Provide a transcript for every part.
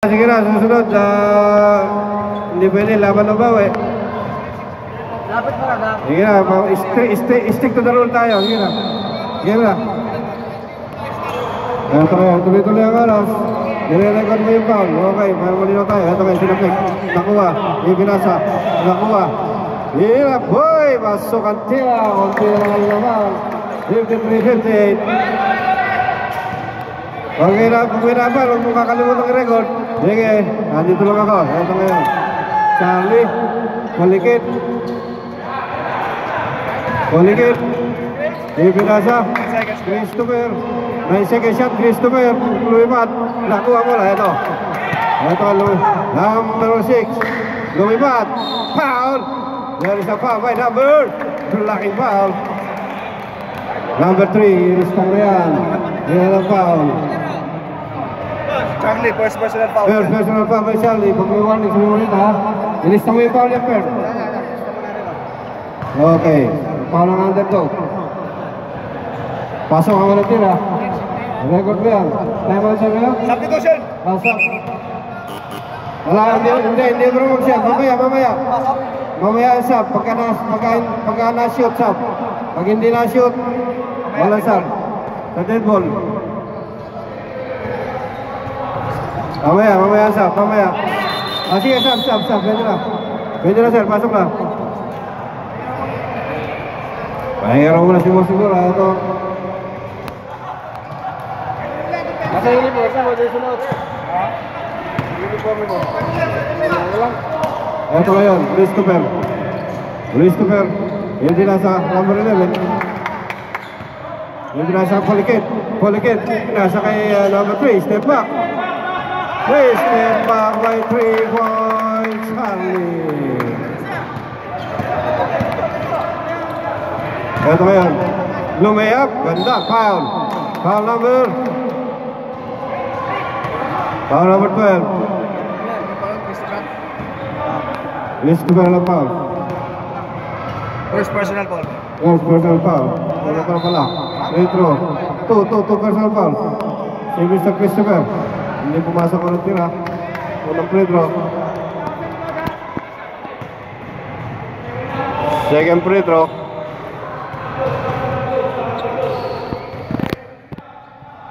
Sige na, susunod. Hindi pwede, laban ng bawi. Lapit mo na. Sige na, stick to the rule tayo. Sige na. Game na. Ito ngayon, tuloy-tuloy ang oras. Nire-record mo yung foul. Okay, para malinaw tayo. Ito ngayon, sinapik. Nakuha. Ibinasa. Nakuha. Hirap. Hoy! Pasok ang tira. Kunti na naman. 53-58. Okay na, kung pinapal, huwag mo kakalimutan ang record. Sige, nandito lang ako. Ito ngayon. Charlie. Malikit. Malikit. Ibinasa. Christopher. 9 second shot, Christopher. Lumipat. Nakuha mo na. Ito. Ito, number 6. Lumipat. Foul. There is a foul by number. Laking foul. Number 3, Ristong Rian. Yan ang foul. Charlie, first personal foul. First personal foul by Charlie. Pag may warning, sumunod ha. Ilista mo yung foul niya, Per. Okay. Foul ang underdog. Pasok ang mga tira. Record mo yan. Time out siya ngayon? Substitution. Pasok. Wala, hindi bro mag-shot. Mamaya. Mamaya shot. Pagka na-shoot, shot. Pag hindi na-shoot, wala shot. Sa dead ball. Mamaya shot. Mamaya. Sige, shot. Pwede na sir, pasok na. Pahingaraw mo na si Mo siguro. Ito. Asa uniform? Saan mo dyan sunod? Uniform mo. Ito ngayon, Christopher. Hindi nasa number 11. Hindi nasa Polikit. Nasa kay number 3. Step back by 3 points. Charlie. Ito ngayon, lumayap. Ganda, foul. Foul number 12. Christopher na foul. First personal foul. First personal foul. Ano pa pala? Retro. Two personal foul. Si Mr. Christopher. Hindi pumasok ulit tira. Unang free throw. Second free throw.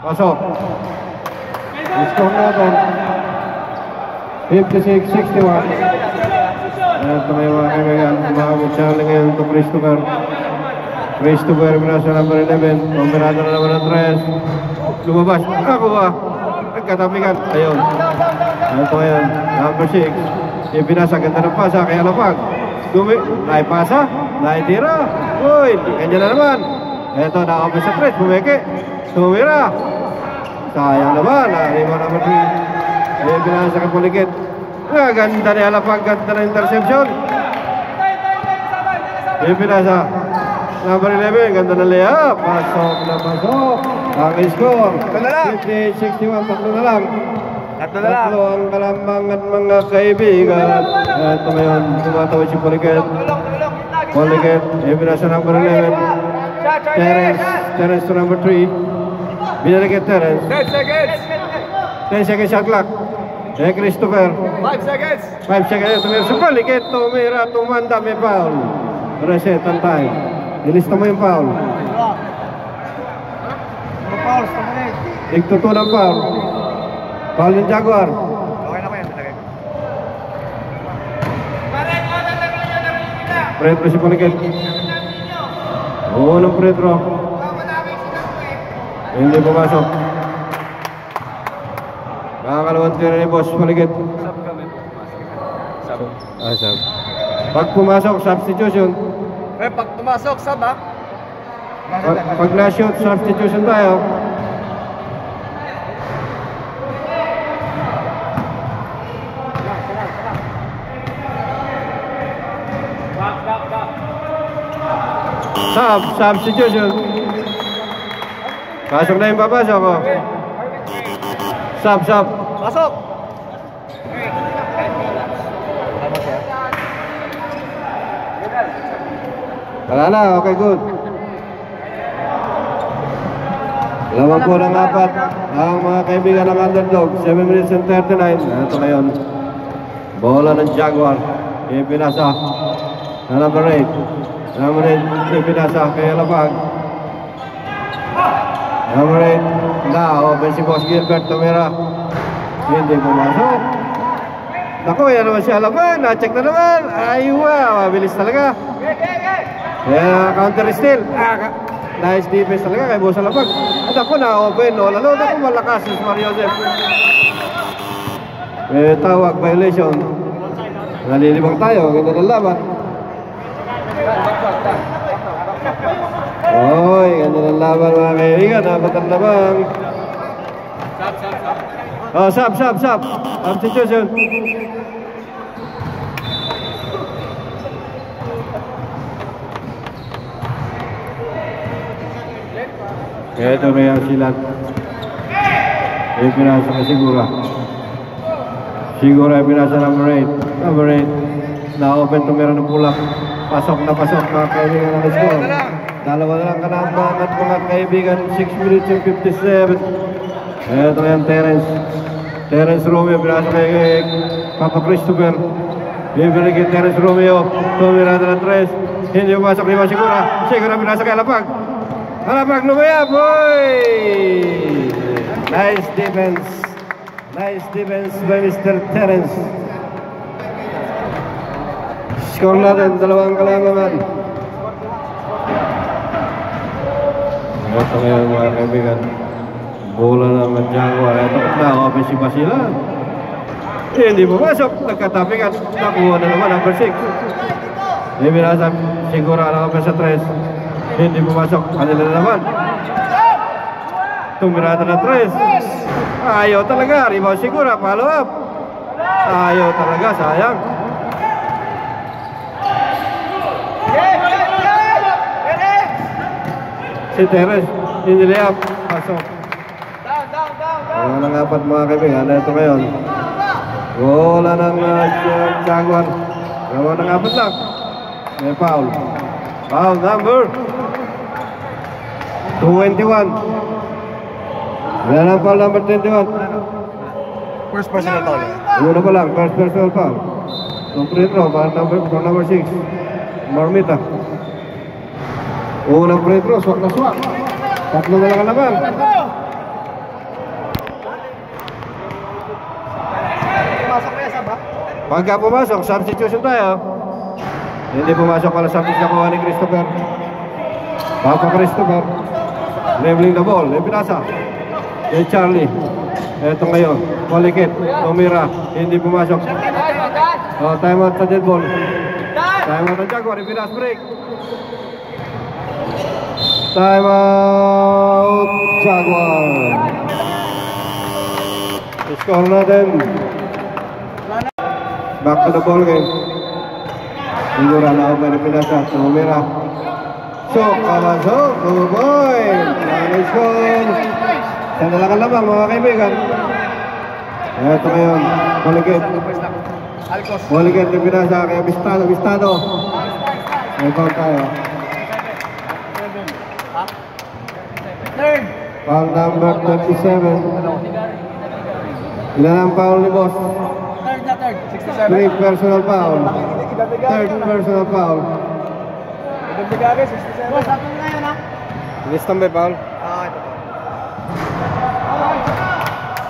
Pasok. Score natin 56-61. Ito may mga kaibigan. Makamit Charlie ngayon ito Christopher nasa number 11. Pambirado na naman ng 3. Lumabas. Nakuha. Nagkatapikan. Ayun. Ito ngayon. Number 6. Ibinasa. Ganda ng pasa. Kaya lapag. Naipasa. Naitira. Uy. Kanya na naman. Ito. Nakapis sa 3. Pumeke. Tumira. Sayang naman. Lima number 3. Ibinasa ka Pulikit. Ganda niya lapag. Ganda na interception. Ibinasa. Number 11, ganda na layup. Pasok. Ang score 58-61, tatlo na lang. Tatlo ang kalambangan mga kaibigan. Ito ngayon, tumatawid si Polikit. Ibinasa number 11. Terence to number 3. Binalik Terence. 10 seconds shot clock. Christopher. 5 seconds. 5 seconds. Tumira sa Polikit. Tumanda, may foul. Reset ang time. Ilista mo yung foul. Igtuto ng foul. Foul ng Jaguar. Okay na ko yan. Pre-throw si Polikit. Unang pre-throw. Hindi pumasok. Nakakalawang tira ni Boss Polikit. Sub. Pag pumasok, substitution. Pag pumasok, sub ha? Pag na-shoot, substitution tayo. Substitution. Pasok na yung papasok ko. Sub. Pasok! Wala na, okay, good. Lamang po ng apat ang mga kaibigan ng underdog. 7 minutes and 39. Ito ngayon. Bola ng Jaguar. Ipinasa na number 8. Number 8 ipinasa kay Alapag. Number 8 na open si Boss Gilbert Tumira. Hindi pumasok. Naku, yan naman si Alapag. Na-check na naman. Ay, wow. Mabilis talaga. Counter steal. Nice defense talaga kay Boss Alapag. At ako na-open. All alone. Ako malakas si Mario Joseph. Tawag violation. Nalilibang tayo. Ganda ng laban. Oy, ganda ng laban mga kaibigan. Dapat ang labang. Oh, sub. Substitution. Ito na yung silat. Pinasa ka Sigura. Sigura pinasa number 8. Number 8. Na-open tumira ng pulak. Pasok na mga kaibigan ng score. Dalawa na lang kanambangan mga kaibigan. 6 minutes and 57. Ito na yung Terence Romeo pinasa kay Papa Christopher. Bibili kay Terence Romeo. Tumira na ng 3. Hindi pumasok ni Sigura. Sigura pinasa kay Alapag. Alapag lumaya, boy! Nice defense. Nice defense by Mr. Terence. Score natin, 2 kalamangan. Ito ngayon mga kaibigan. Bola ng Jaguar. Ito na, open si Basila. Hindi pumasok. Nagkatapikan. Nakuha na naman, number 6. Ibinasa, siguro ang open sa 3. Hindi pumasok. Kanila na naman. Tumirata na 3. Ayaw talaga. Rebound siguro. Follow up. Ayaw talaga. Sayang. Si Teres. Hindi layap. Pasok. Wala nang apat mga kaibigan. Ito ngayon. Wala nang Jaguar. Wala nang apat lang. May foul. Foul number 21. Wala nang foul number 21. First personal foul. Una pa lang, first personal foul. Itong free throw, for number 6. Marmita. Unang free throw, swak na swak. Tatlo na lang ang laban. Pumasok kaya sa ba? Pagka pumasok, substitution tayo. Hindi pumasok pala substitution na kuha ni Christopher. Papa Christopher. Leveling the ball, ipinasa. Kay Charlie. Ito ngayon, Polikit, Tumira. Hindi pumasok. Time out sa dead ball. Time out ng Jaguar, ipinas break. Time out Jaguar. Score natin. Back to the ball game. Sigura na ako na pinasa. Tumira. So, kamasok. Tuboy. Nice goal. Sandalakan lamang mga kaibigan. Ito ngayon. Polikit. Polikit yung pinasa kay Bistado. May foul tayo. Foul number 27. Ilan ang foul ni boss? Third. 67. 3 personal foul. Third personal foul. Ibigay 67. Boss, ako ngayon ha? Listang ba foul? Ito.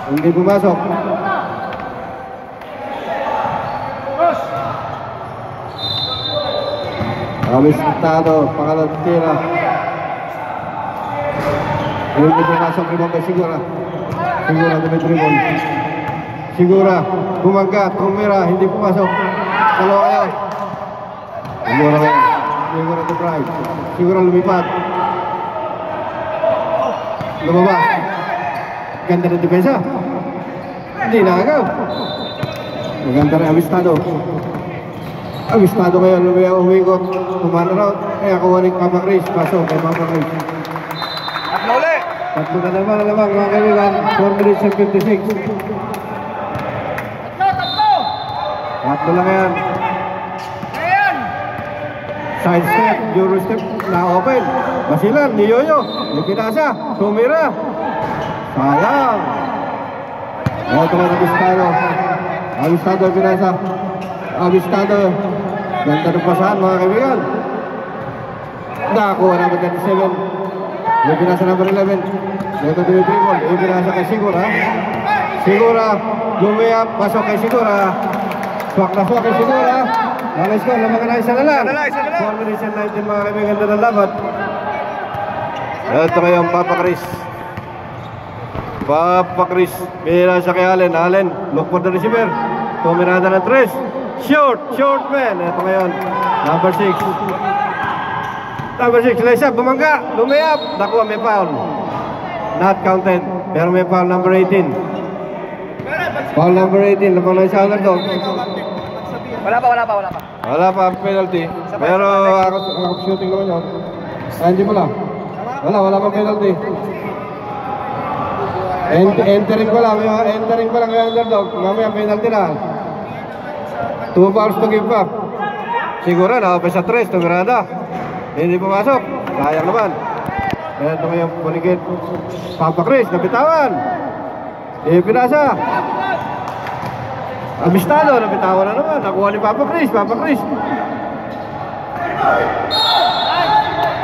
Hindi pumasok. Amistado, pangalan tira. Hindi pumasok, rebound kay Sigura. Sigura, Dimitri. Sigura, bumagat, tumira, hindi pumasok. Dalawa kayo. Sigura kayo. Sigura to drive. Sigura lumipad. Lumabas. Ganda ng depensa. Hindi nakagaw. Maganda rin Amistado. Amistado ngayon, umikot. Kumana raw. Kaya kuha ni Papa Chris. Pasok kay Papa Chris. At nauli. Tatlo na naman mga kaibigan. 4 minutes and 56. Tatlo lang yan. Side step, Euro step, na-open. Basilan, ni Yoyo, ni Pinasa, tumira. Sayang. Ito nga Abistado. Abistado pinasa. Abistado. Ganda ng pasahan mga kaibigan. Nakakuha naman 37. Yung pinasa number 11. Ito Dimitri Ball. Yung pinasa kay Sigura. Sigura. Lumayap. Pasok kay Sigura. Swak na swak kay Sigura. Alas ko. Lamagan na isa na lang. 4 minutes and 19 mga kaibigan na nalabat. Ito kayong Papa Chris. Papa Chris. Pinasa kay Allen. Allen. Look for the receiver. Tumirada ng 3. Short man. Ito ngayon. Number 6. Number 6. Lesa. Bumangga. Lumayap. Nakuha may foul. Not counted. Pero may foul number 18. Foul number 18. Lapang na isa underdog. Wala pa. Wala pa ang penalty. Pero ako shooting naman yun. Hindi mo lang. Wala pa penalty. Entering ko lang yung underdog. Mamaya penalty na. 2 fouls to give back. Siguro nakapay sa 3. Tumirada. Hindi pumasok. Sayang naman. Ito ngayong puligid. Papa Chris. Napitawan. Pinasa. Abistado. Napitawan na naman. Nakuha ni Papa Chris.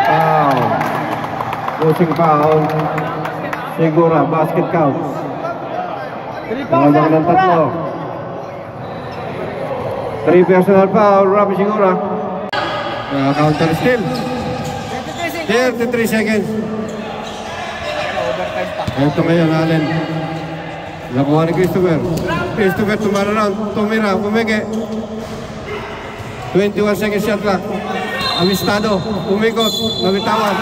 Foul. Pushing foul. Siguro. Basket count. Mga ng 3. 3 personal foul, Rafi Sigura. Counter still. 33 seconds. Ito ngayon, Allen. Nakuha ni Christopher. Christopher tumira, pumike. 21 seconds shot clock. Abistado, umikot, nabitawan.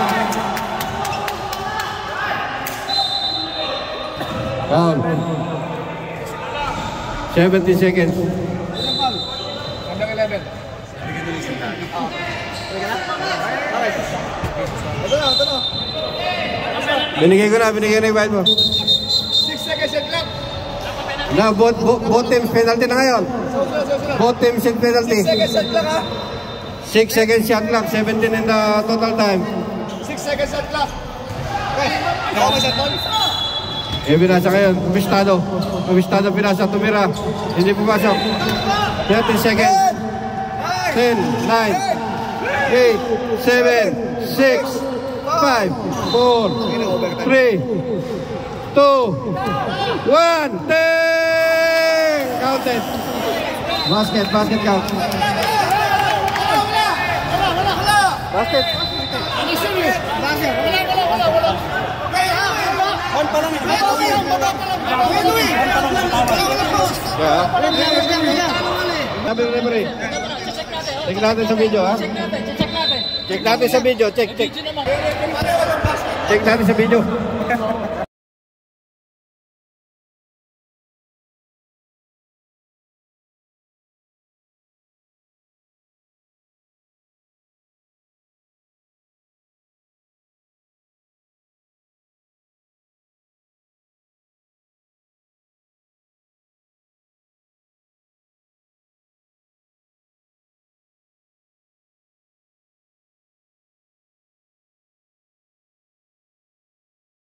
Foul. 17 seconds. Binigay ko na yung bite mo. 6 seconds shot clock. Na, both teams penalty na ngayon. Both teams in penalty. 6 seconds shot clock ha. 6 seconds shot clock, 17 in the total time. 6 seconds shot clock. Okay, nakuha mo shot clock. Pinasa ngayon, Abistado pinasa, tumira. Hindi pumasok. 30 seconds. 10, 9, 8, 7, 6, 5, 4, 3, 2, 1, 10! Counted. Basket count. Basket. Sabi mo referee. Check natin sa video, ha? Check natin sa video. Check natin sa video.